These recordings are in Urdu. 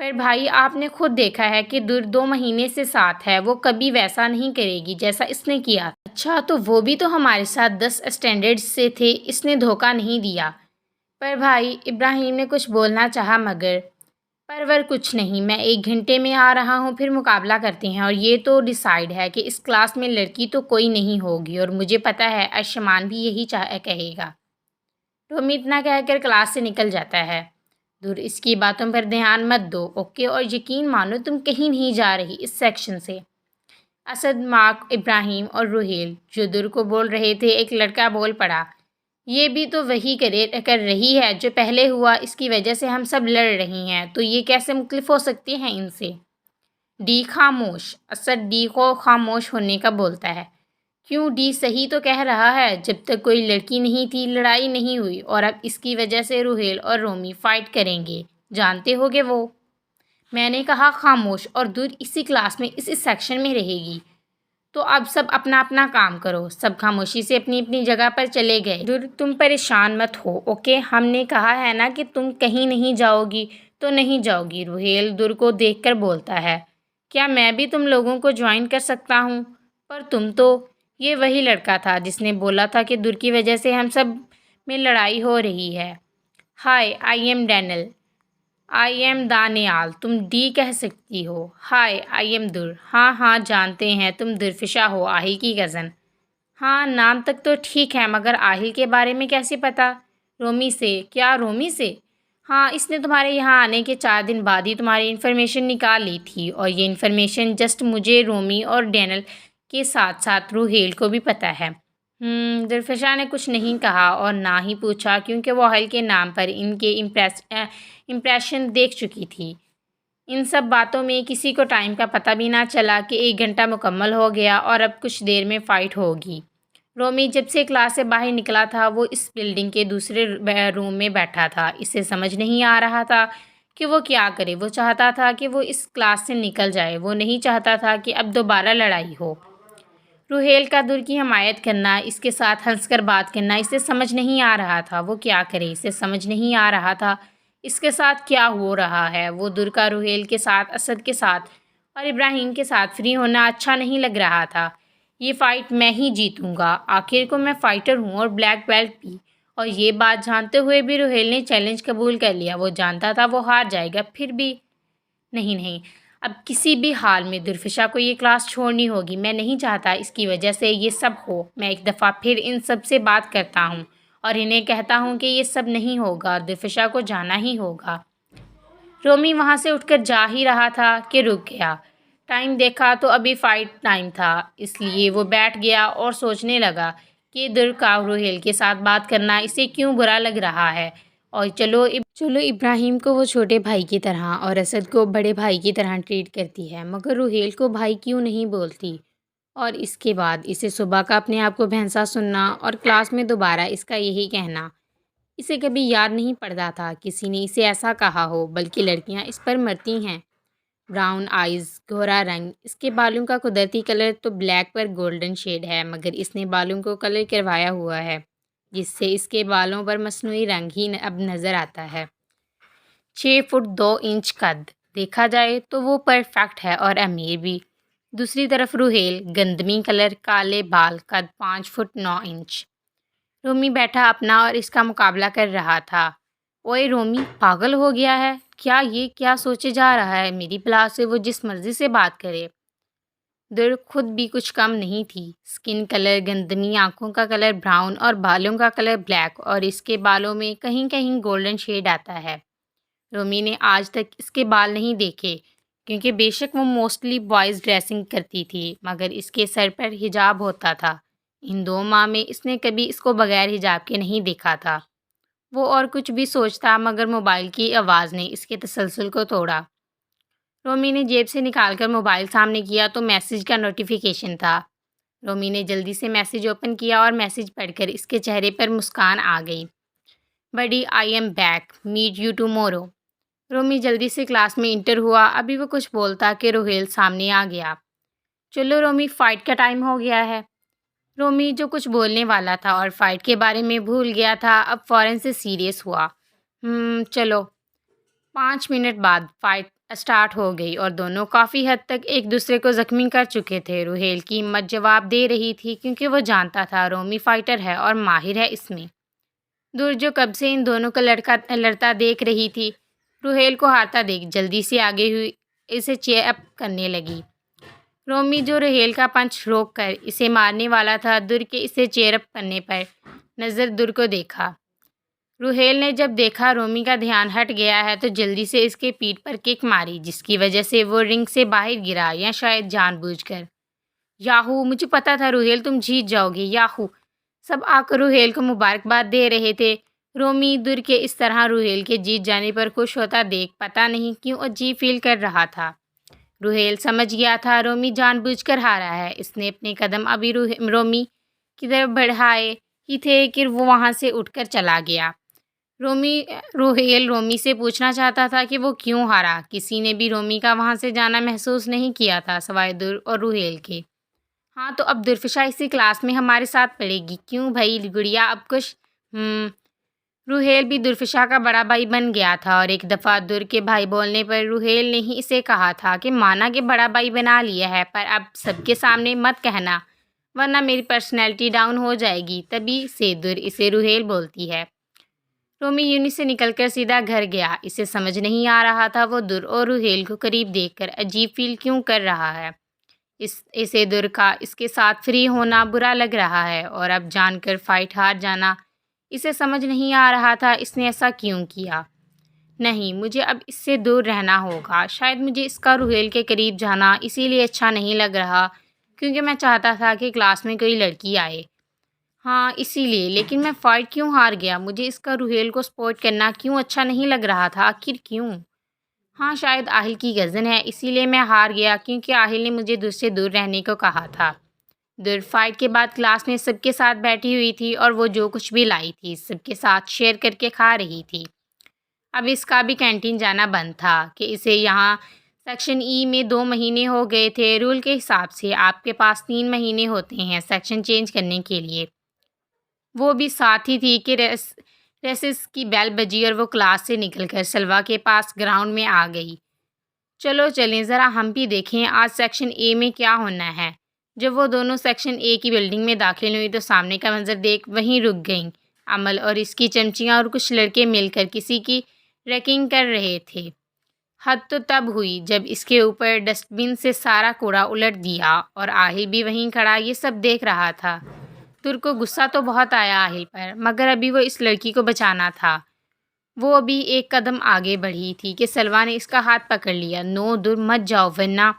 پر بھائی آپ نے خود دیکھا ہے کہ 2 مہینے سے ساتھ ہے، وہ کبھی ویسا نہیں کرے گی جیسا اس نے کیا۔ اچھا تو وہ بھی تو ہمارے ساتھ 10 اسٹینڈرڈ سے تھے، اس نے دھوکہ نہیں دیا۔ پر بھائی ابراہیم نے کچھ بولنا چاہا مگر پرور کچھ نہیں، میں 1 گھنٹے میں آ رہا ہوں، پھر مقابلہ کرتے ہیں، اور یہ تو ڈیسائیڈ ہے کہ اس کلاس میں لڑکی تو کوئی نہیں ہوگی، اور مجھے پتہ ہے ارشمان بھی یہی کہے گا۔ رومی اتنا کہہ کر کلاس سے نکل جاتا ہے۔ دور اس کی باتوں پر دھیان مت دو، اوکے، اور یقین مانو تم کہیں نہیں جا رہی اس سیکشن سے۔ اسد، مارک، ابراہیم اور روہیل جو دور کو بول رہے تھے، ایک لڑکا بول پڑا، یہ بھی تو وہی کر رہی ہے جو پہلے ہوا، اس کی وجہ سے ہم سب لڑ رہی ہیں، تو یہ کیسے مختلف ہو سکتے ہیں ان سے؟ ڈی خاموش۔ اسد ڈی کو خاموش ہونے کا بولتا ہے۔ کیوں؟ ڈی صحیح تو کہہ رہا ہے، جب تک کوئی لڑکی نہیں تھی لڑائی نہیں ہوئی، اور اب اس کی وجہ سے روہیل اور رومی فائٹ کریں گے، جانتے ہوگے وہ۔ میں نے کہا خاموش، اور دور اسی کلاس میں اس سیکشن میں رہے گی، تو اب سب اپنا اپنا کام کرو۔ سب خاموشی سے اپنی اپنی جگہ پر چلے گئے۔ دور تم پریشان مت ہو، اوکے، ہم نے کہا ہے نا کہ تم کہیں نہیں جاؤ گی تو نہیں جاؤ گی۔ روہیل دور کو دیکھ کر بولتا ہے، کیا میں بھی تم لوگوں کو جوائن کر سکتا ہوں؟ پر تم تو… یہ وہی لڑکا تھا جس نے بولا تھا کہ دور کی وجہ سے ہم سب میں لڑائی ہو رہی ہے۔ Hi, I am Daniel. I am Danyal. تم ڈی کہہ سکتی ہو۔ ہائے، آئی ایم دور۔ ہاں ہاں جانتے ہیں تم درفشا ہو، آہل کی کزن۔ ہاں، نام تک تو ٹھیک ہے، مگر آہل کے بارے میں کیسے پتا؟ رومی سے۔ کیا رومی سے؟ ہاں، اس نے تمہارے یہاں آنے کے 4 دن بعد ہی تمہاری انفارمیشن نکال لی تھی، اور یہ انفارمیشن جسٹ مجھے، رومی اور ڈینل کے ساتھ ساتھ روہیل کو بھی پتہ ہے۔ درفشا نے کچھ نہیں کہا اور نہ ہی پوچھا، کیونکہ وہ آہل کے نام پر ان کے امپریشن دیکھ چکی تھی۔ ان سب باتوں میں کسی کو ٹائم کا پتہ بھی نہ چلا کہ 1 گھنٹہ مکمل ہو گیا اور اب کچھ دیر میں فائٹ ہوگی۔ رومی جب سے کلاس سے باہر نکلا تھا وہ اس بلڈنگ کے دوسرے روم میں بیٹھا تھا۔ اسے سمجھ نہیں آ رہا تھا کہ وہ کیا کرے۔ وہ چاہتا تھا کہ وہ اس کلاس سے نکل جائے، وہ نہیں چاہتا تھا کہ اب دوبارہ لڑائی ہو۔ روہیل کا دور کی حمایت کرنا، اس کے ساتھ ہنس کر بات کرنا، اسے سمجھ نہیں آ رہا تھا وہ کیا کرے۔ اسے سمجھ نہیں آ رہا تھا اس کے ساتھ کیا ہو رہا ہے۔ وہ دور کا روہیل کے ساتھ، اسد کے ساتھ اور ابراہیم کے ساتھ فری ہونا اچھا نہیں لگ رہا تھا۔ یہ فائٹ میں ہی جیتوں گا، آخر کو میں فائٹر ہوں اور بلیک بیلٹ بھی۔ اور یہ بات جانتے ہوئے بھی روہیل نے چیلنج قبول کر لیا۔ وہ جانتا تھا وہ ہار جائے گا، پھر بھی نہیں، اب کسی بھی حال میں درفشا کو یہ کلاس چھوڑنی ہوگی۔ میں نہیں چاہتا اس کی وجہ سے یہ سب ہو۔ میں ایک دفعہ پھر ان سب سے بات کرتا ہوں اور انہیں کہتا ہوں کہ یہ سب نہیں ہوگا، درفشا کو جانا ہی ہوگا۔ رومی وہاں سے اٹھ کر جا ہی رہا تھا کہ رک گیا۔ ٹائم دیکھا تو ابھی فائٹ ٹائم تھا، اس لیے وہ بیٹھ گیا اور سوچنے لگا کہ دور کا روہیل کے ساتھ بات کرنا اسے کیوں برا لگ رہا ہے، اور چلو ابراہیم کو وہ چھوٹے بھائی کی طرح اور اسد کو بڑے بھائی کی طرح ٹریٹ کرتی ہے، مگر روہیل کو بھائی کیوں نہیں بولتی؟ اور اس کے بعد اسے صبح کا اپنے آپ کو بھینسا سننا اور کلاس میں دوبارہ اس کا یہی کہنا، اسے کبھی یاد نہیں پڑتا تھا کسی نے اسے ایسا کہا ہو، بلکہ لڑکیاں اس پر مرتی ہیں۔ براؤن آئیز، گہرا رنگ، اس کے بالوں کا قدرتی کلر تو بلیک پر گولڈن شیڈ ہے، مگر اس نے بالوں کو کلر کروایا ہوا ہے، جس سے اس کے بالوں پر مصنوعی رنگ ہی اب نظر آتا ہے۔ 6 فٹ 2 انچ قد، دیکھا جائے تو وہ پرفیکٹ ہے، اور امیر بھی۔ دوسری طرف روہیل، گندمی کلر، کالے بال، قد 5 فٹ 9 انچ۔ رومی بیٹھا اپنا اور اس کا مقابلہ کر رہا تھا۔ اوئے رومی، پاگل ہو گیا ہے کیا؟ یہ کیا سوچے جا رہا ہے؟ میری بلا سے وہ جس مرضی سے بات کرے۔ دور خود بھی کچھ کم نہیں تھی۔ سکن کلر گندمی، آنکھوں کا کلر براؤن اور بالوں کا کلر بلیک، اور اس کے بالوں میں کہیں کہیں گولڈن شیڈ آتا ہے۔ رومی نے آج تک اس کے بال نہیں دیکھے، کیونکہ بے شک وہ موسٹلی بوائز ڈریسنگ کرتی تھی، مگر اس کے سر پر حجاب ہوتا تھا۔ ان 2 ماہ میں اس نے کبھی اس کو بغیر حجاب کے نہیں دیکھا تھا۔ وہ اور کچھ بھی سوچتا، مگر موبائل کی آواز نے اس کے تسلسل کو توڑا۔ رومی نے جیب سے نکال کر موبائل سامنے کیا تو میسج کا نوٹیفیکیشن تھا۔ رومی نے جلدی سے میسج اوپن کیا اور میسج پڑھ کر اس کے چہرے پر مسکان آ گئی۔ Buddy, I am back, meet you tomorrow. Rumi جلدی سے کلاس میں انٹر ہوا۔ ابھی وہ کچھ بولتا کہ روہیل سامنے آ گیا۔ چلو رومی، فائٹ کا ٹائم ہو گیا ہے۔ رومی جو کچھ بولنے والا تھا اور فائٹ کے بارے میں بھول گیا تھا، اب فوراً سے سیریس ہوا۔ چلو۔ 5 منٹ بعد فائٹ اسٹارٹ ہو گئی اور دونوں کافی حد تک ایک دوسرے کو زخمی کر چکے تھے۔ روہیل کی ہمت جواب دے رہی تھی کیونکہ وہ جانتا تھا رومی فائٹر ہے اور ماہر ہے اس میں۔ دور جو کب سے ان دونوں کو لڑتا دیکھ رہی تھی، روہیل کو ہارتا دیکھ جلدی سے آگے ہوئی اسے چیئر اپ کرنے لگی۔ رومی جو روہیل کا پنچ روک کر اسے مارنے والا تھا، دور کے اسے چیئر اپ کرنے پر نظر دور کو دیکھا۔ روہیل نے جب دیکھا رومی کا دھیان ہٹ گیا ہے تو جلدی سے اس کے پیٹھ پر کک ماری، جس کی وجہ سے وہ رنگ سے باہر گرا، یا شاید جان بوجھ کر۔ یاہو، مجھے پتا تھا روہیل تم جیت جاؤ گے، یاہو! سب آ کر روہیل کو مبارکباد دے رہے تھے۔ رومی دور کے اس طرح روہیل کے جیت جانے پر خوش ہوتا دیکھ پتہ نہیں کیوں عجیب فیل کر رہا تھا۔ روہیل سمجھ گیا تھا رومی جان بوجھ کر ہارا ہے۔ اس نے اپنے قدم ابھی رومی کی طرف بڑھائے ہی تھے کہ وہ وہاں سے اٹھ کر چلا گیا۔ روہیل رومی سے پوچھنا چاہتا تھا کہ وہ کیوں ہارا۔ کسی نے بھی رومی کا وہاں سے جانا محسوس نہیں کیا تھا سوائے دور اور روہیل کے۔ ہاں تو اب درفشا اسی کلاس میں ہمارے ساتھ پڑھے گی، کیوں بھائی گڑیا؟ اب کچھ روہیل بھی درفشا کا بڑا بھائی بن گیا تھا، اور ایک دفعہ دور کے بھائی بولنے پر روہیل نے ہی اسے کہا تھا کہ مانا کہ بڑا بھائی بنا لیا ہے، پر اب سب کے سامنے مت کہنا ورنہ میری پرسنالٹی ڈاؤن ہو جائے گی۔ تبھی سے دور اسے روہیل بولتی ہے۔ رومی یونٹ سے نکل کر سیدھا گھر گیا۔ اسے سمجھ نہیں آ رہا تھا وہ دور اور روہیل کو قریب دیکھ کر عجیب فیل کیوں کر رہا ہے۔ اسے دور کا اس کے ساتھ فری ہونا برا لگ رہا ہے، اور اب جان کر فائٹ ہار جانا اسے سمجھ نہیں آ رہا تھا اس نے ایسا کیوں کیا۔ نہیں، مجھے اب اس سے دور رہنا ہوگا۔ شاید مجھے اس کا روہیل کے قریب جانا اسی لیے اچھا نہیں لگ رہا کیونکہ میں چاہتا تھا کہ کلاس میں کوئی لڑکی آئے۔ ہاں اسی لیے، لیکن میں فائٹ کیوں ہار گیا؟ مجھے اس کا روہیل کو سپورٹ کرنا کیوں اچھا نہیں لگ رہا تھا؟ آخر کیوں؟ ہاں شاید آہل کی کزن ہے اسی لیے میں ہار گیا کیونکہ آہل نے مجھے دور سے دور رہنے کو کہا تھا۔ دور فائٹ کے بعد کلاس میں سب کے ساتھ بیٹھی ہوئی تھی اور وہ جو کچھ بھی لائی تھی سب کے ساتھ شیئر کر کے کھا رہی تھی۔ اب اس کا بھی کینٹین جانا بند تھا کہ اسے یہاں سیکشن ای میں 2 مہینے ہو گئے تھے۔ رول کے حساب سے آپ کے پاس 3 مہینے ہوتے ہیں سیکشن چینج کرنے کے لیے۔ وہ بھی ساتھ ہی تھی کہ ریسس کی بیل بجی اور وہ کلاس سے نکل کر سلوا کے پاس گراؤنڈ میں آ گئی۔ چلو چلیں ذرا ہم بھی دیکھیں آج سیکشن اے میں کیا ہونا ہے۔ جب وہ دونوں سیکشن اے کی بلڈنگ میں داخل ہوئی تو سامنے کا منظر دیکھ وہیں رک گئیں۔ امل اور اس کی چمچیاں اور کچھ لڑکے مل کر کسی کی ریکنگ کر رہے تھے۔ حد تو تب ہوئی جب اس کے اوپر ڈسٹ بن سے سارا کوڑا الٹ دیا، اور آہل بھی وہیں کھڑا یہ سب دیکھ رہا تھا۔ دور کو غصہ تو بہت آیا آہل پر، مگر ابھی وہ اس لڑکی کو بچانا تھا۔ وہ ابھی ایک قدم آگے بڑھی تھی کہ سلوا نے اس کا ہاتھ پکڑ لیا۔ نو دور مت جاؤ ورنہ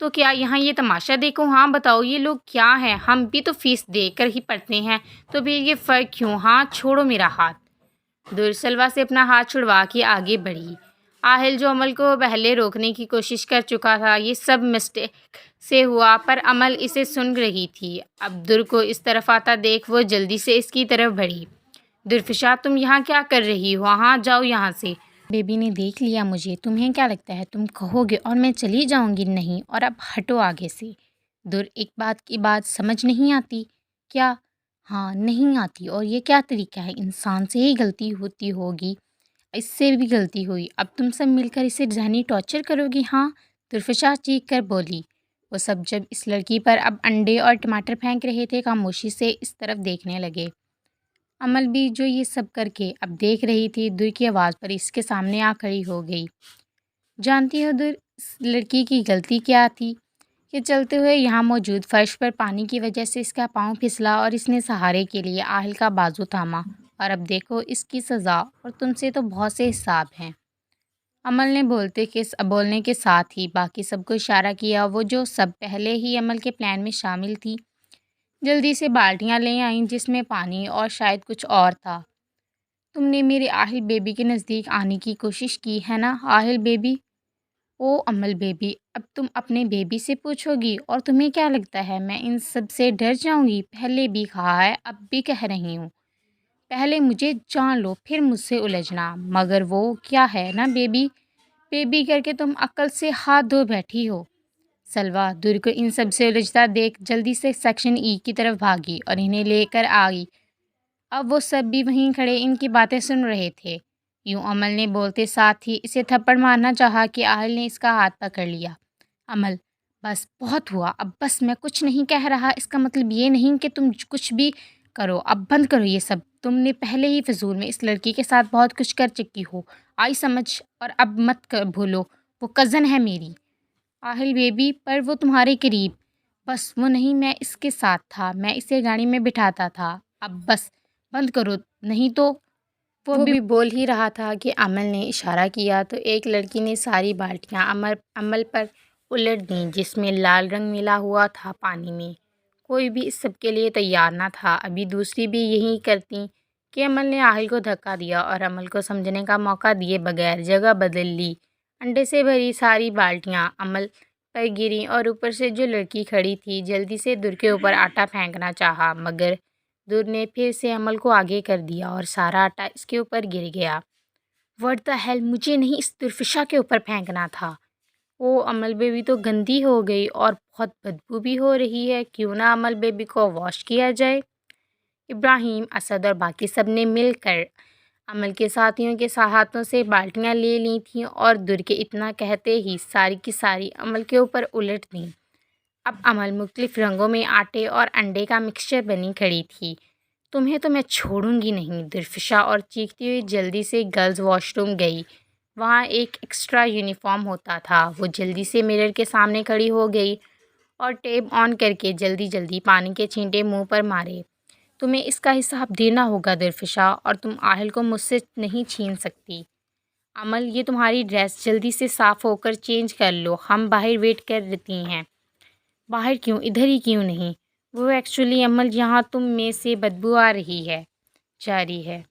تو کیا یہاں یہ تماشا دیکھو؟ ہاں بتاؤ یہ لوگ کیا ہیں؟ ہم بھی تو فیس دے کر ہی پڑھتے ہیں، تو پھر یہ فرق کیوں؟ ہاں چھوڑو میرا ہاتھ۔ دور سلوا سے اپنا ہاتھ چھڑوا کے آگے بڑھی۔ آہل جو امل کو پہلے روکنے کی کوشش کر چکا تھا، یہ سب مسٹیک سے ہوا، پر امل اسے سن رہی تھی۔ اب دور کو اس طرف آتا دیکھ وہ جلدی سے اس کی طرف بڑھی۔ درفشا تم یہاں کیا کر رہی ہو؟ ہاں جاؤ یہاں سے۔ بیبی نے دیکھ لیا مجھے، تمہیں کیا لگتا ہے تم کہو گے اور میں چلی جاؤں گی؟ نہیں، اور اب ہٹو آگے سے۔ دور ایک بات کی بات سمجھ نہیں آتی کیا؟ ہاں نہیں آتی، اور یہ کیا طریقہ ہے؟ انسان سے ہی غلطی ہوتی ہوگی، اس سے بھی غلطی ہوئی، اب تم سب مل کر اسے ذہنی ٹارچر کرو گی؟ ہاں، درفشا چیخ کر بولی۔ وہ سب جب اس لڑکی پر اب انڈے اور ٹماٹر پھینک رہے تھے خاموشی سے اس طرف دیکھنے لگے۔ امل بھی جو یہ سب کر کے اب دیکھ رہی تھی، دور کی آواز پر اس کے سامنے آ کھڑی ہو گئی۔ جانتی ہو دور اس لڑکی کی غلطی کیا تھی؟ کہ چلتے ہوئے یہاں موجود فرش پر پانی کی وجہ سے اس کا پاؤں پھسلا اور اس نے سہارے کے لیے آہل کا بازو تھاما، اور اب دیکھو اس کی سزا، اور تم سے تو بہت سے حساب ہیں۔ امل نے بولنے کے ساتھ ہی باقی سب کو اشارہ کیا، وہ جو سب پہلے ہی امل کے پلان میں شامل تھی۔ جلدی سے بالٹیاں لے آئیں جس میں پانی اور شاید کچھ اور تھا۔ تم نے میرے آہل بیبی کے نزدیک آنے کی کوشش کی ہے نا؟ آہل بیبی؟ او امل بیبی، اب تم اپنے بیبی سے پوچھو گی؟ اور تمہیں کیا لگتا ہے میں ان سب سے ڈر جاؤں گی؟ پہلے بھی کہا ہے اب بھی کہہ رہی ہوں، پہلے مجھے جان لو پھر مجھ سے الجھنا۔ مگر وہ کیا ہے نا بیبی بیبی کر کے تم عقل سے ہاتھ دھو بیٹھی ہو۔ سلوا دور کو ان سب سے الجھتا دیکھ جلدی سے سیکشن ای کی طرف بھاگی اور انہیں لے کر آئی۔ اب وہ سب بھی وہیں کھڑے ان کی باتیں سن رہے تھے۔ یوں عمل نے بولتے ساتھ ہی اسے تھپڑ مارنا چاہا کہ آہل نے اس کا ہاتھ پکڑ لیا۔ عمل: بس بہت ہوا، اب بس، میں کچھ نہیں کہہ رہا، اس کا مطلب یہ نہیں کہ تم کچھ بھی کرو، اب بند کرو یہ سب، تم نے پہلے ہی فضول میں اس لڑکی کے ساتھ بہت کچھ کر چکی ہو، آئی سمجھ، اور اب مت بھولو، وہ کزن ہے میری۔ آہل: بیبی، پر وہ تمہارے قریب۔ بس وہ نہیں، میں اس کے ساتھ تھا، میں اسے گاڑی میں بٹھاتا تھا، اب بس بند کرو، نہیں تو۔ وہ بھی بول ہی رہا تھا کہ عمل نے اشارہ کیا تو ایک لڑکی نے ساری بالٹیاں عمل پر الٹ دیں جس میں لال رنگ ملا ہوا تھا پانی میں۔ کوئی بھی اس سب کے لیے تیار نہ تھا، ابھی دوسری بھی یہی کرتی کہ عمل نے آہل کو دھکا دیا اور عمل کو سمجھنے کا موقع دیے بغیر جگہ بدل لی۔ انڈے سے بھری ساری بالٹیاں عمل پر گریں اور اوپر سے جو لڑکی کھڑی تھی جلدی سے در کے اوپر آٹا پھینکنا چاہا، مگر در نے پھر سے عمل کو آگے کر دیا اور سارا آٹا اس کے اوپر گر گیا۔ واٹ دا ہیل، مجھے نہیں اس درفشا کے اوپر پھینکنا تھا۔ او عمل بیبی تو گندی ہو گئی اور بہت بدبو بھی ہو رہی ہے، کیوں نہ عمل بیبی کو واش کیا جائے؟ ابراہیم، اسد اور باقی سب نے مل کر عمل کے ساتھیوں کے ہاتھوں سے بالٹیاں لے لی تھیں اور در کے اتنا کہتے ہی ساری کی ساری عمل کے اوپر الٹ دیں۔ اب عمل مختلف رنگوں میں آٹے اور انڈے کا مکسچر بنی کھڑی تھی۔ تمہیں تو میں چھوڑوں گی نہیں، درفشا اور چیختی ہوئی جلدی سے گرلز واش روم گئی۔ وہاں ایک ایکسٹرا یونیفارم ہوتا تھا۔ وہ جلدی سے مرر کے سامنے کھڑی ہو گئی اور ٹیپ آن کر کے جلدی جلدی پانی کے چھینٹے منہ پر مارے۔ تمہیں اس کا حساب دینا ہوگا درفشا، اور تم آہل کو مجھ سے نہیں چھین سکتی۔ عمل: یہ تمہاری ڈریس، جلدی سے صاف ہو کر چینج کر لو، ہم باہر ویٹ کر رہتی ہیں۔ باہر کیوں، ادھر ہی کیوں نہیں؟ وہ ایکچولی عمل، یہاں تم میں سے بدبو آ رہی ہے۔ جاری ہے۔